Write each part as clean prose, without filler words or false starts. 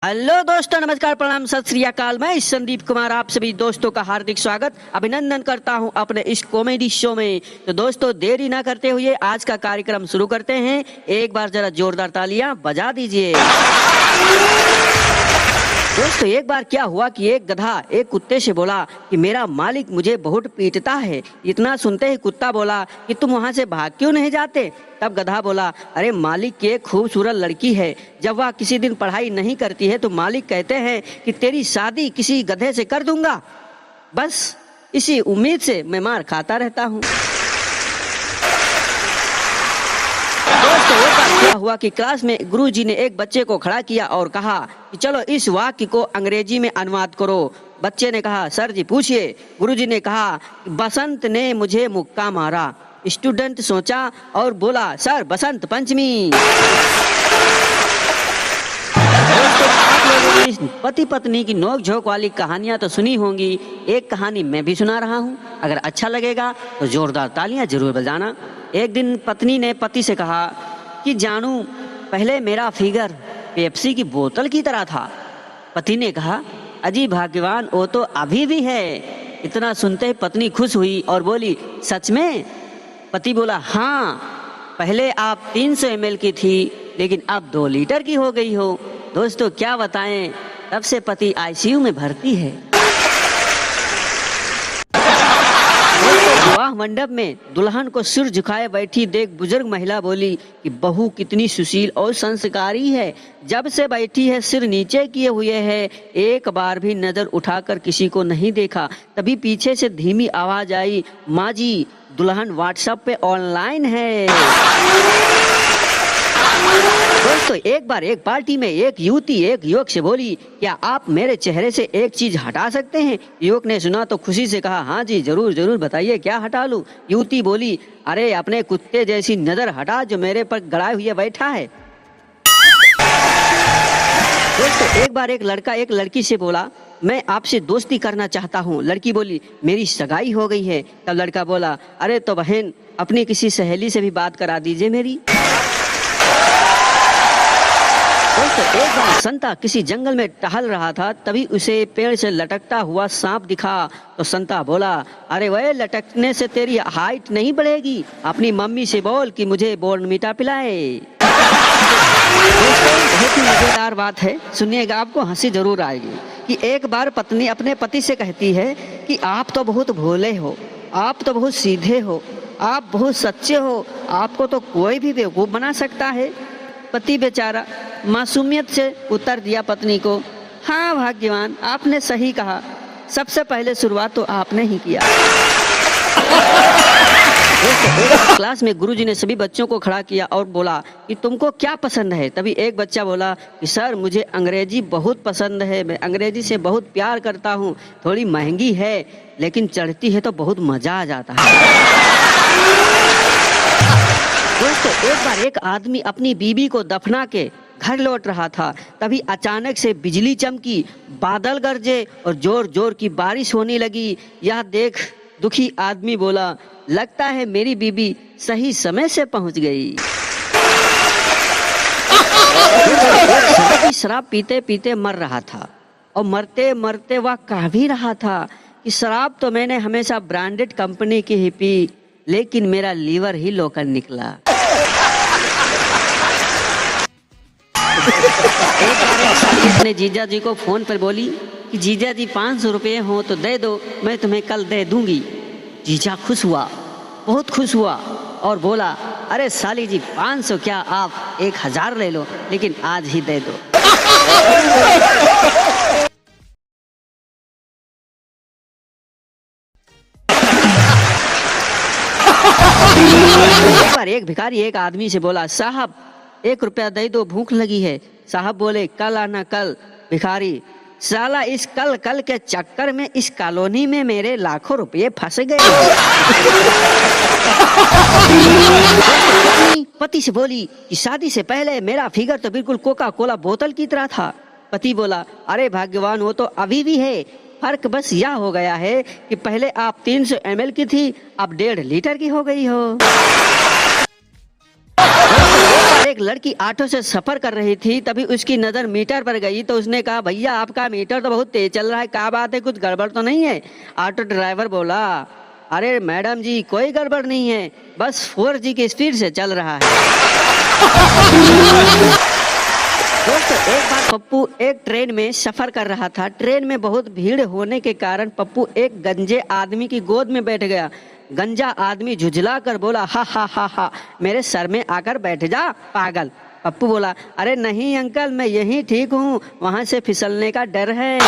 Hello दोस्तों, नमस्कार, प्रणाम, सत श्री अकाल। मैं संदीप कुमार आप सभी दोस्तों का हार्दिक स्वागत अभिनंदन करता हूं अपने इस कॉमेडी शो में। तो दोस्तों, देरी ना करते हुए आज का कार्यक्रम शुरू करते हैं। एक बार जरा जोरदार तालियां बजा दीजिए। दोस्तों, एक बार क्या हुआ कि एक गधा एक कुत्ते से बोला कि मेरा मालिक मुझे बहुत पीटता है। इतना सुनते ही कुत्ता बोला कि तुम वहां से भाग क्यों नहीं जाते। तब गधा बोला, अरे मालिक की एक खूबसूरत लड़की है, जब वह किसी दिन पढ़ाई नहीं करती है तो मालिक कहते हैं कि तेरी शादी किसी गधे से कर दूंगा। बस इसी उम्मीद से मैं मार खाता रहता हूँ। दोस्तों, एक बार क्या हुआ कि क्लास में गुरुजी ने एक बच्चे को खड़ा किया और कहा कि चलो इस वाक्य को अंग्रेजी में अनुवाद करो। बच्चे ने कहा, सर जी पूछिए। गुरुजी ने कहा, बसंत ने मुझे मुक्का मारा। स्टूडेंट सोचा और बोला, सर बसंत पंचमी। दोस्तों, आप लोगों ने पति पत्नी की नोक झोंक वाली कहानियां तो सुनी होंगी। एक कहानी मैं भी सुना रहा हूं। अगर अच्छा लगेगा तो जोरदार तालियां जरूर बजाना। एक दिन पत्नी ने पति से कहा कि जानू, पहले मेरा फिगर पेप्सी की बोतल की तरह था। पति ने कहा, अजी भाग्यवान, वो तो अभी भी है। इतना सुनते ही पत्नी खुश हुई और बोली, सच में? पति बोला, हाँ, पहले आप 300 ml की थी लेकिन अब 2 लीटर की हो गई हो। दोस्तों, क्या बताएं, तब से पति आईसीयू में भर्ती है। विवाह मंडप में दुल्हन को सिर झुकाए बैठी देख बुजुर्ग महिला बोली कि बहू कितनी सुशील और संस्कारी है। जब से बैठी है सिर नीचे किए हुए है, एक बार भी नजर उठाकर किसी को नहीं देखा। तभी पीछे से धीमी आवाज आई, माँ जी, दुल्हन व्हाट्सएप पे ऑनलाइन है। दोस्तों, एक बार एक पार्टी में एक युवती एक युवक से बोली, क्या आप मेरे चेहरे से एक चीज हटा सकते हैं। युवक ने सुना तो खुशी से कहा, हाँ जी, जरूर जरूर, बताइए क्या हटा लूं। युवती बोली, अरे अपने कुत्ते जैसी नजर हटा जो मेरे पर गड़ाए हुए बैठा है। दोस्तों, एक बार एक लड़का एक लड़की से बोला, मैं आपसे दोस्ती करना चाहता हूँ। लड़की बोली, मेरी सगाई हो गई है। तब लड़का बोला, अरे तो बहन, अपनी किसी सहेली से भी बात करा दीजिए मेरी। दोस्तों, एक बार संता किसी जंगल में टहल रहा था, तभी उसे पेड़ से लटकता हुआ सांप दिखा। तो संता बोला, अरे वह लटकने से तेरी हाइट नहीं बढ़ेगी, अपनी मम्मी से बोल कि मुझे बॉर्नवीटा पिलाए। दोस्तों, बहुत ही मजेदार बात है, सुनिएगा, आपको हंसी जरूर आएगी कि एक बार पत्नी अपने पति से कहती है कि आप तो बहुत भोले हो, आप तो बहुत सीधे हो, आप बहुत सच्चे हो, आपको तो कोई भी बेवकूफ बना सकता है। पति बेचारा मासूमियत से उत्तर दिया पत्नी को, हाँ भाग्यवान, आपने सही कहा, सबसे पहले शुरुआत तो आपने ही किया। क्लास में गुरुजी ने सभी बच्चों को खड़ा किया और बोला कि तुमको क्या पसंद है। तभी एक बच्चा बोला कि सर मुझे अंग्रेजी बहुत पसंद है, मैं अंग्रेजी से बहुत प्यार करता हूँ। थोड़ी महंगी है लेकिन चढ़ती है तो बहुत मजा आ जाता है। दोस्तों, एक बार एक आदमी अपनी बीवी को दफना के घर लौट रहा था, तभी अचानक से बिजली चमकी, बादल गरजे और जोर जोर की बारिश होने लगी। यह देख दुखी आदमी बोला, लगता है मेरी बीबी सही समय से पहुंच गई। शराब पीते पीते मर रहा था और मरते मरते वह कह भी रहा था कि शराब तो मैंने हमेशा ब्रांडेड कंपनी की ही पी, लेकिन मेरा लीवर ही लोकल निकला। एक बार अपने जीजा जी को फोन पर बोली कि जीजा जी 500 रुपये हो तो दे दो, मैं तुम्हें कल दे दूंगी। जीजा खुश हुआ, बहुत खुश हुआ और बोला, अरे साली जी, 500 क्या, आप 1000 ले लो, लेकिन आज ही दे दो। एक बार एक भिखारी एक आदमी से बोला, साहब 1 रुपया दे दो, भूख लगी है। साहब बोले, कल आना कल। भिखारी, साला इस कल कल के चक्कर में इस कॉलोनी में मेरे लाखों रुपये फंस गए। पति से बोली कि शादी से पहले मेरा फिगर तो बिल्कुल कोका कोला बोतल की तरह था। पति बोला, अरे भाग्यवान, वो तो अभी भी है, फर्क बस यह हो गया है कि पहले आप 300 ml की थी, अब 1.5 लीटर की हो गई हो। एक लड़की ऑटो से सफर कर रही थी, तभी उसकी नजर मीटर पर गई तो उसने कहा, भैया आपका मीटर तो बहुत तेज चल रहा है, क्या बात है, कुछ गड़बड़ तो नहीं है? ऑटो ड्राइवर बोला, अरे मैडम जी कोई गड़बड़ नहीं है, बस 4G की स्पीड से चल रहा है। दोस्तों एक बार पप्पू एक ट्रेन में सफर कर रहा था। ट्रेन में बहुत भीड़ होने के कारण पप्पू एक गंजे आदमी की गोद में बैठ गया। गंजा आदमी झुझला कर बोला, हा हा हा हा, मेरे सर में आकर बैठ जा पागल। पप्पू बोला, अरे नहीं अंकल, मैं यहीं ठीक हूँ, वहां से फिसलने का डर है।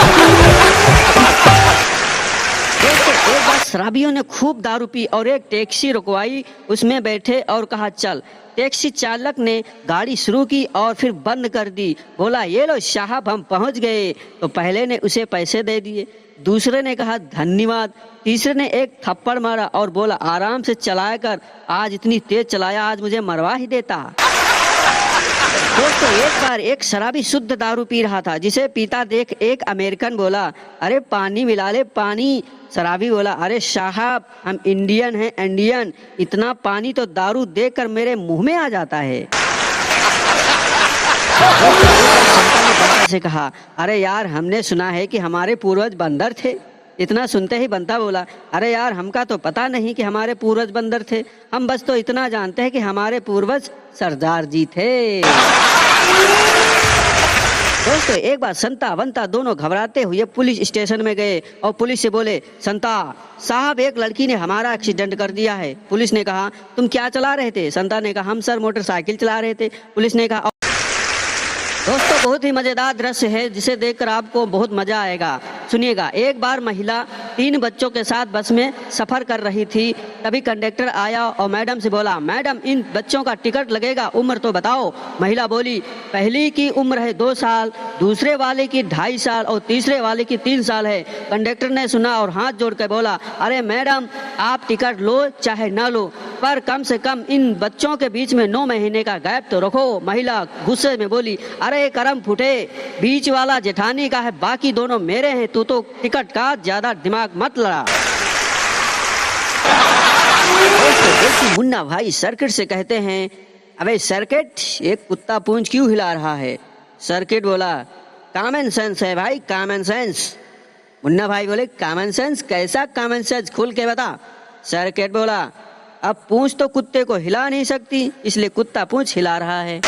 दोस्तों एक बार शराबियों ने खूब दारू पी और एक टैक्सी रुकवाई, उसमें बैठे और कहा चल। टैक्सी चालक ने गाड़ी शुरू की और फिर बंद कर दी। बोला, ये लो साहब हम पहुंच गए। तो पहले ने उसे पैसे दे दिए, दूसरे ने कहा धन्यवाद, तीसरे ने एक थप्पड़ मारा और बोला, आराम से चलाया कर, आज इतनी तेज चलाया, आज मुझे मरवा ही देता। दोस्तों एक बार एक शराबी शुद्ध दारू पी रहा था, जिसे पीता देख एक अमेरिकन बोला, अरे पानी मिला ले पानी। शराबी बोला, अरे साहब हम इंडियन हैं इंडियन, इतना पानी तो दारू देखकर मेरे मुंह में आ जाता है। बंदर से कहा, अरे यार हमने सुना है कि हमारे पूर्वज बंदर थे। इतना सुनते ही बंता बोला, अरे यार हमका तो पता नहीं कि हमारे पूर्वज बंदर थे, हम बस तो इतना जानते हैं कि हमारे पूर्वज सरदार जी थे। दोस्तों एक बार संता बंता दोनों घबराते हुए पुलिस स्टेशन में गए और पुलिस से बोले, संता साहब एक लड़की ने हमारा एक्सीडेंट कर दिया है। पुलिस ने कहा, तुम क्या चला रहे थे? संता ने कहा, हम सर मोटरसाइकिल चला रहे थे। पुलिस ने कहा, दोस्तों बहुत ही मजेदार दृश्य है जिसे देखकर आपको बहुत मजा आएगा, सुनिएगा। एक बार महिला 3 बच्चों के साथ बस में सफर कर रही थी, तभी कंडक्टर आया और मैडम से बोला, मैडम इन बच्चों का टिकट लगेगा, उम्र तो बताओ। महिला बोली, पहली की उम्र है 2 साल, दूसरे वाले की 2.5 साल और तीसरे वाले की 3 साल है। कंडक्टर ने सुना और हाथ जोड़ कर बोला, अरे मैडम आप टिकट लो चाहे ना लो, पर कम से कम इन बच्चों के बीच में 9 महीने का गैप तो रखो। महिला गुस्से में बोली, अरे करम फूटे, बीच वाला जेठानी का है, बाकी दोनों मेरे हैं, तू तो टिकट का, ज्यादा दिमाग मत लड़ा। मुन्ना भाई सर्किट से कहते हैं, अबे सर्किट एक कुत्ता पूंछ क्यों हिला रहा है? सर्किट बोला, कॉमन सेंस है भाई, कॉमन सेंस। मुन्ना भाई बोले, कॉमन सेंस? कैसा कॉमन सेंस, खुल के बता। सर्किट बोला, अब पूंछ तो कुत्ते को हिला नहीं सकती, इसलिए कुत्ता पूंछ हिला रहा है।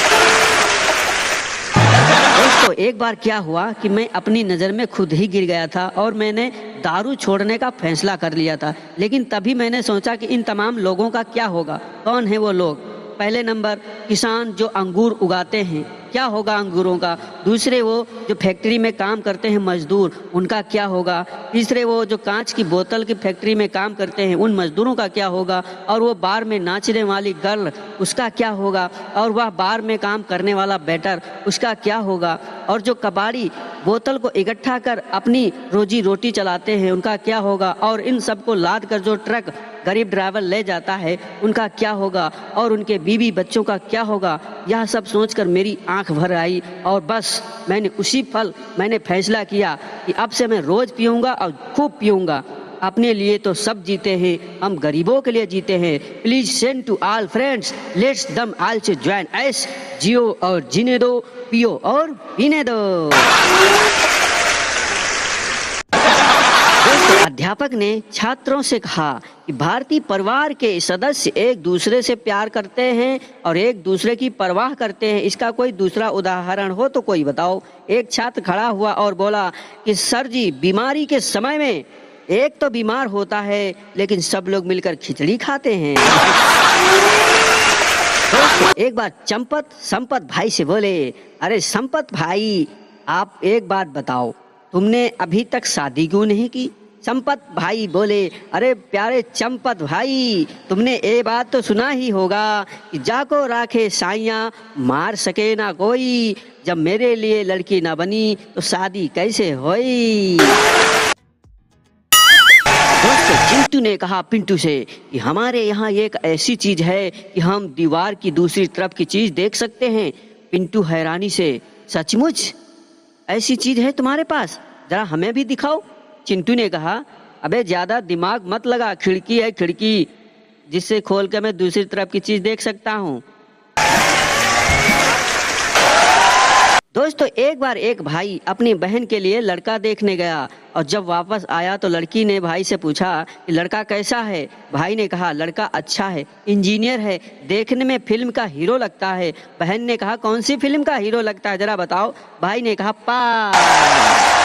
दोस्तों एक बार क्या हुआ कि मैं अपनी नज़र में खुद ही गिर गया था और मैंने दारू छोड़ने का फैसला कर लिया था, लेकिन तभी मैंने सोचा कि इन तमाम लोगों का क्या होगा। कौन है वो लोग? पहले नंबर किसान जो अंगूर उगाते हैं, क्या होगा अंगूरों का। दूसरे वो जो फैक्ट्री में काम करते हैं मजदूर, उनका क्या होगा। तीसरे वो जो कांच की बोतल की फैक्ट्री में काम करते हैं, उन मजदूरों का क्या होगा। और वो बार में नाचने वाली गर्ल, उसका क्या होगा। और वह बार में काम करने वाला बेटर, उसका क्या होगा। और जो कबाड़ी बोतल को इकट्ठा कर अपनी रोजी रोटी चलाते हैं, उनका क्या होगा। और इन सबको लाद कर जो ट्रक गरीब ड्राइवर ले जाता है, उनका क्या होगा। और उनके बीवी बच्चों का क्या होगा। यह सब सोचकर मेरी आंख भर आई और बस मैंने उसी पल मैंने फैसला किया कि अब से मैं रोज पीऊंगा और खूब पीऊंगा। अपने लिए तो सब जीते हैं, हम गरीबों के लिए जीते हैं। Please send to all friends, let's them also join us, जियो और जीने दो, पियो और पीने दो। अध्यापक ने छात्रों से कहा कि भारतीय परिवार के सदस्य एक दूसरे से प्यार करते हैं और एक दूसरे की परवाह करते हैं। इसका कोई दूसरा उदाहरण हो तो कोई बताओ। एक छात्र खड़ा हुआ और बोला कि सर जी, बीमारी के समय में एक तो बीमार होता है लेकिन सब लोग मिलकर खिचड़ी खाते हैं। दोस्तों एक बार चंपत संपत भाई से बोले, अरे संपत भाई आप एक बात बताओ, तुमने अभी तक शादी क्यों नहीं की। संपत भाई बोले, अरे प्यारे चंपत भाई, तुमने ये बात तो सुना ही होगा कि जाको राखे साइया मार सके ना कोई। जब मेरे लिए लड़की ना बनी तो शादी कैसे होई। दोस्तों चिंटू ने कहा पिंटू से कि हमारे यहाँ एक ऐसी चीज है कि हम दीवार की दूसरी तरफ की चीज देख सकते हैं। पिंटू हैरानी से, सचमुच ऐसी चीज है तुम्हारे पास, जरा हमें भी दिखाओ। चिंटू ने कहा, अबे ज्यादा दिमाग मत लगा, खिड़की है खिड़की, जिससे खोल कर मैं दूसरी तरफ की चीज देख सकता हूँ। दोस्तों एक बार एक भाई अपनी बहन के लिए लड़का देखने गया और जब वापस आया तो लड़की ने भाई से पूछा कि लड़का कैसा है। भाई ने कहा लड़का अच्छा है, इंजीनियर है, देखने में फिल्म का हीरो लगता है। बहन ने कहा कौन सी फिल्म का हीरो लगता है जरा बताओ। भाई ने कहा पास।